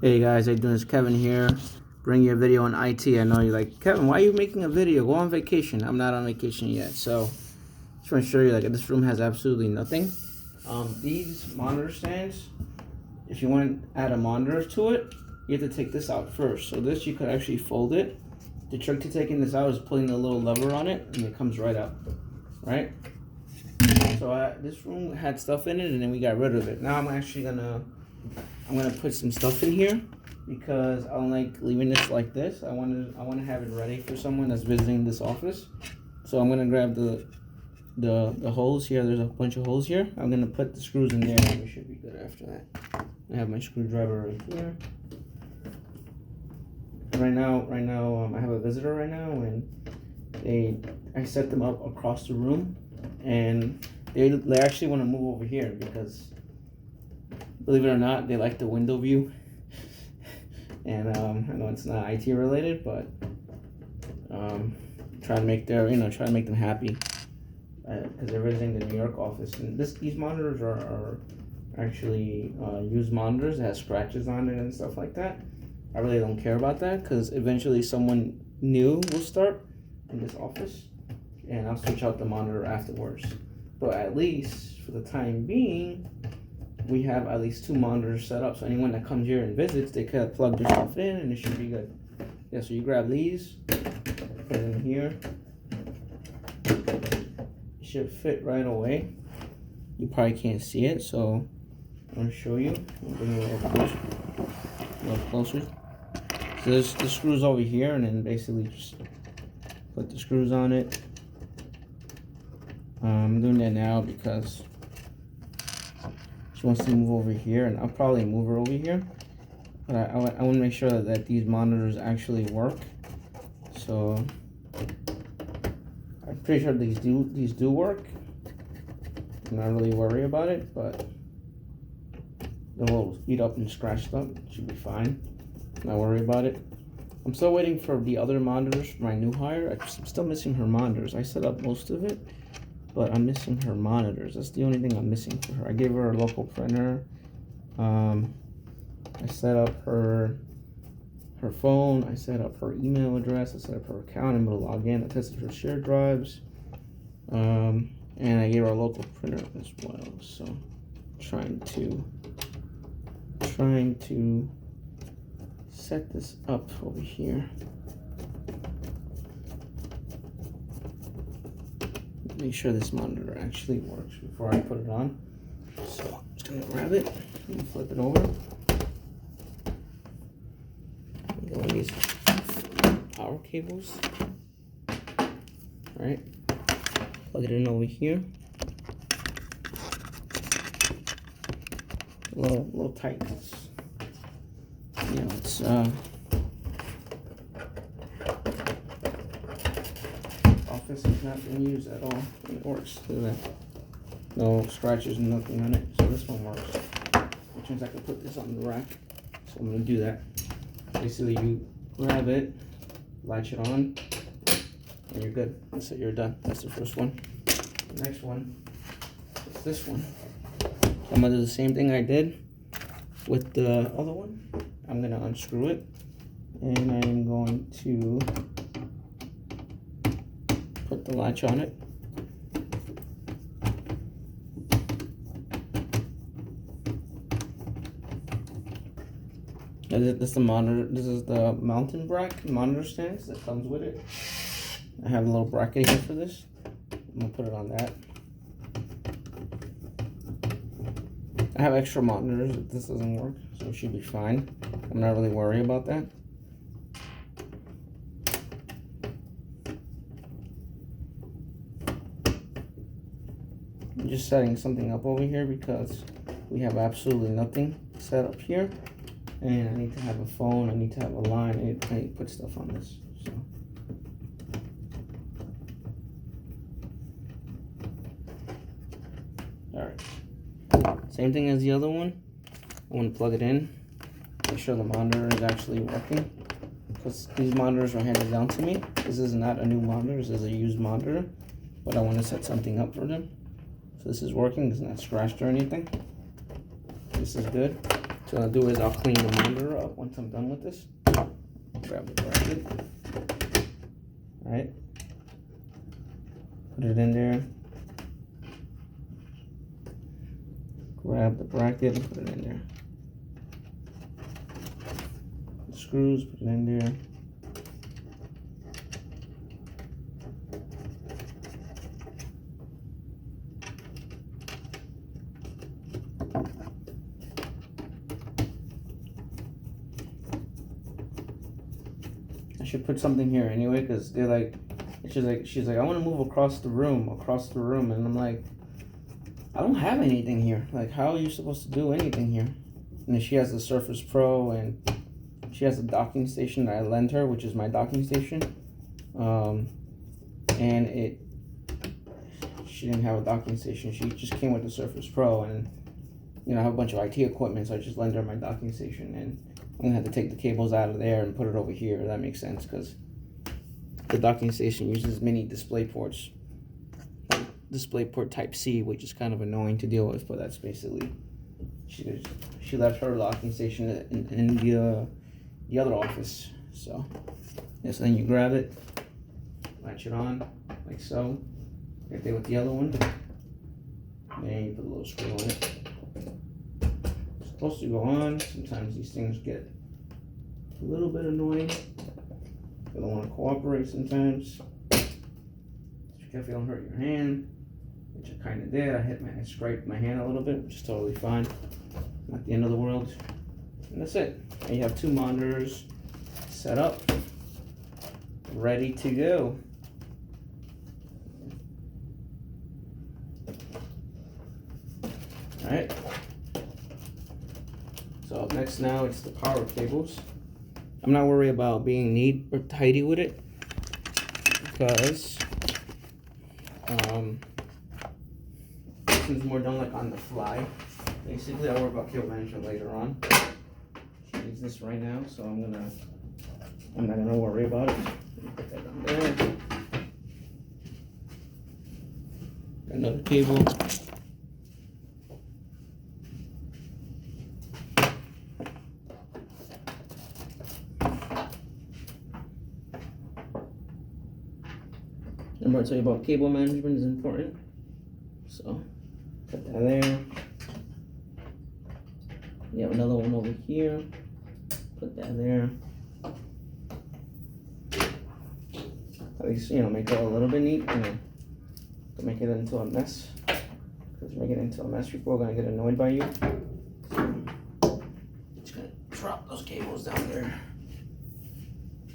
Hey guys, how you doing? It's Kevin here. Bring you a video on IT. I know you're like, Kevin, why are you making a video? Go on vacation. I'm not on vacation yet. So just want to show you, like, this room has absolutely nothing. These monitor stands, if you want to add a monitor to it, you have to take this out first. So this, you could actually fold it. The trick to taking this out is putting a little lever on it, and it comes right out, right? So this room had stuff in it, and then we got rid of it. Now I'm gonna put some stuff in here because I don't like leaving this like this. I want to have it ready for someone that's visiting this office. So I'm gonna grab the holes here. There's a bunch of holes here. I'm gonna put the screws in there, and we should be good after that. I have my screwdriver right here. Right now, I have a visitor right now, and I set them up across the room, and they actually want to move over here because, believe it or not, they like the window view. And I know it's not IT related, but try to make them happy because they're visiting the New York office. And these monitors are actually used monitors that have scratches on it and stuff like that. I really don't care about that because eventually someone new will start in this office, and I'll switch out the monitor afterwards. But at least for the time being, we have at least 2 monitors set up, so anyone that comes here and visits, they could plug their stuff in and it should be good. Yeah, so you grab these, put it in here. It should fit right away. You probably can't see it, so I'm gonna show you. I'll bring it a little closer. So there's the screws over here, and then basically just put the screws on it. I'm doing that now because she wants to move over here, and I'll probably move her over here. But I want to make sure that these monitors actually work. So I'm pretty sure these do work. I'm not really worried about it, but they'll eat up and scratched up. Should be fine. Not worry about it. I'm still waiting for the other monitors for my new hire. I'm still missing her monitors. I set up most of it, but I'm missing her monitors. That's the only thing I'm missing for her. I gave her a local printer. I set up her phone. I set up her email address. I set up her account. I'm gonna log in. I tested her shared drives. And I gave her a local printer as well. So trying to set this up over here. Make sure this monitor actually works before I put it on. So I'm just gonna grab it and flip it over. I'm going to use power cables. Right? Plug it in over here. A little tight. You know, it's office has not been used at all. It works. Look at that. No scratches and nothing on it. So this one works. Which means I can put this on the rack. So I'm gonna do that. Basically, you grab it, latch it on, and you're good. So you're done. That's the first one. The next one is this one. I'm gonna do the same thing I did with the other one. I'm gonna unscrew it, and I'm going to put the latch on it. This is the monitor. This is the mountain bracket monitor stands that comes with it. I have a little bracket here for this. I'm gonna put it on that. I have extra monitors if this doesn't work, so it should be fine. I'm not really worried about that. I'm just setting something up over here because we have absolutely nothing set up here. And I need to have a phone, I need to have a line, I need to put stuff on this. So alright. Same thing as the other one. I want to plug it in. Make sure the monitor is actually working. Because these monitors were handed down to me. This is not a new monitor, this is a used monitor. But I want to set something up for them. So this is working, it's not scratched or anything. This is good. So what I'll do is I'll clean the monitor up once I'm done with this. Grab the bracket. Alright. Put it in there. Grab the bracket and put it in there. The screws, put it in there. I should put something here anyway, because they're like, she's like, I want to move across the room, and I'm like, I don't have anything here. Like, how are you supposed to do anything here? And then she has the Surface Pro, and she has a docking station that I lent her, which is my docking station. And she didn't have a docking station. She just came with the Surface Pro, and you know, I have a bunch of IT equipment, so I just lent her my docking station, and I'm gonna have to take the cables out of there and put it over here. That makes sense, because the docking station uses mini display ports, like DisplayPort Type C, which is kind of annoying to deal with, but that's basically, she left her docking station in the other office. So yes, then you grab it, latch it on like so, right there with the other one, then you put a little screw on it. It's supposed to go on. Sometimes these things get a little bit annoying. They don't want to cooperate sometimes. Be careful you don't hurt your hand, which I kind of did. I scraped my hand a little bit, which is totally fine. Not the end of the world. And that's it. And you have two monitors set up, ready to go. All right. So up next now, it's the power cables. I'm not worried about being neat or tidy with it, because this is more done like on the fly. Basically, I'll worry about cable management later on. She needs this right now, so I'm not gonna worry about it. Put that down there. Got another cable. Remember I tell you about cable management is important. So put that there. You have another one over here. Put that there. At least, you know, make it a little bit neat, you know. Don't make it into a mess. Because you make it into a mess, people are gonna get annoyed by you. So, just gonna drop those cables down there.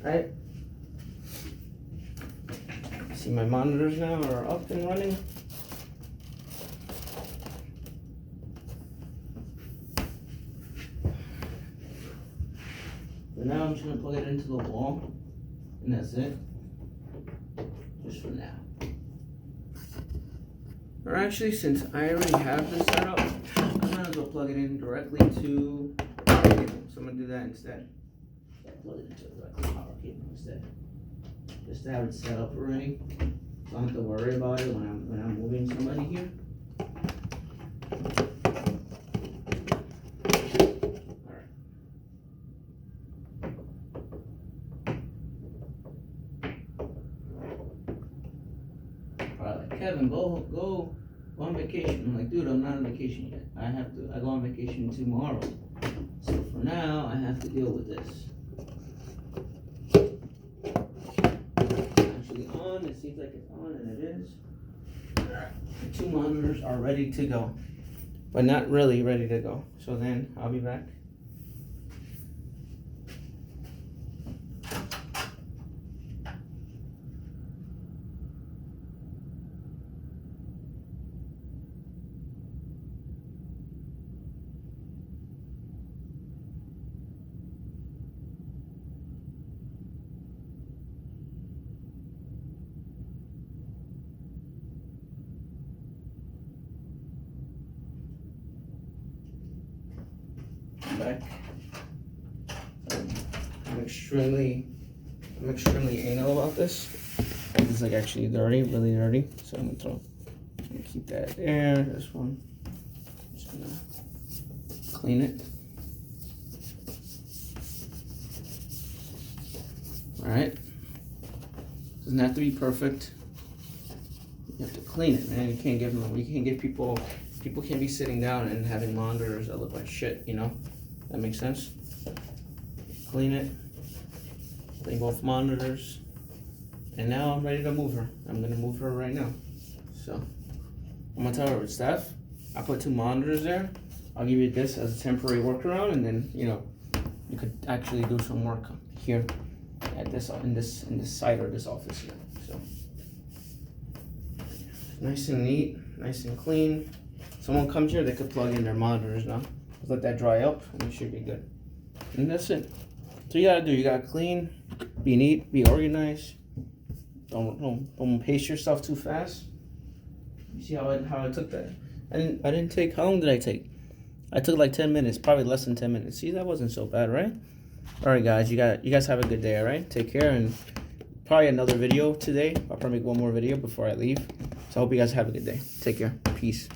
Alright. See, my monitors now are up and running. For now, I'm just gonna plug it into the wall, and that's it. Just for now. Or actually, since I already have this set up, I might as well plug it in directly to power cable. So I'm gonna do that instead. Yeah, plug it into a directly power cable instead. Just to have it set up already. So I don't have to worry about it when I'm moving somebody here. Alright. Alright, like, Kevin, go on vacation. I'm like, dude, I'm not on vacation yet. I go on vacation tomorrow. So for now I have to deal with this. It seems like it's on, and it is. The two monitors are ready to go, but not really ready to go. So then I'll be back. Back. I'm extremely anal about this. This is like actually dirty, really dirty. So I'm gonna keep that there. This one, I'm just gonna clean it. All right. Doesn't have to be perfect. You have to clean it, man. You can't give them. You can't give people. People can't be sitting down and having monitors that look like shit. You know. That makes sense. Clean it. Clean both monitors. And now I'm ready to move her. I'm gonna move her right now. So I'm gonna tell her, Steph, I put 2 monitors there. I'll give you this as a temporary workaround, and then you could actually do some work here at this in this side or this office here. So nice and neat, nice and clean. Someone comes here, they could plug in their monitors now. Let that dry up, and it should be good. And that's it. So you gotta do. You gotta clean, be neat, be organized. Don't pace yourself too fast. You see how I took that? I didn't take. How long did I take? I took like 10 minutes, probably less than 10 minutes. See, that wasn't so bad, right? All right, guys. You guys have a good day. All right. Take care, and probably another video today. I'll probably make one more video before I leave. So I hope you guys have a good day. Take care. Peace.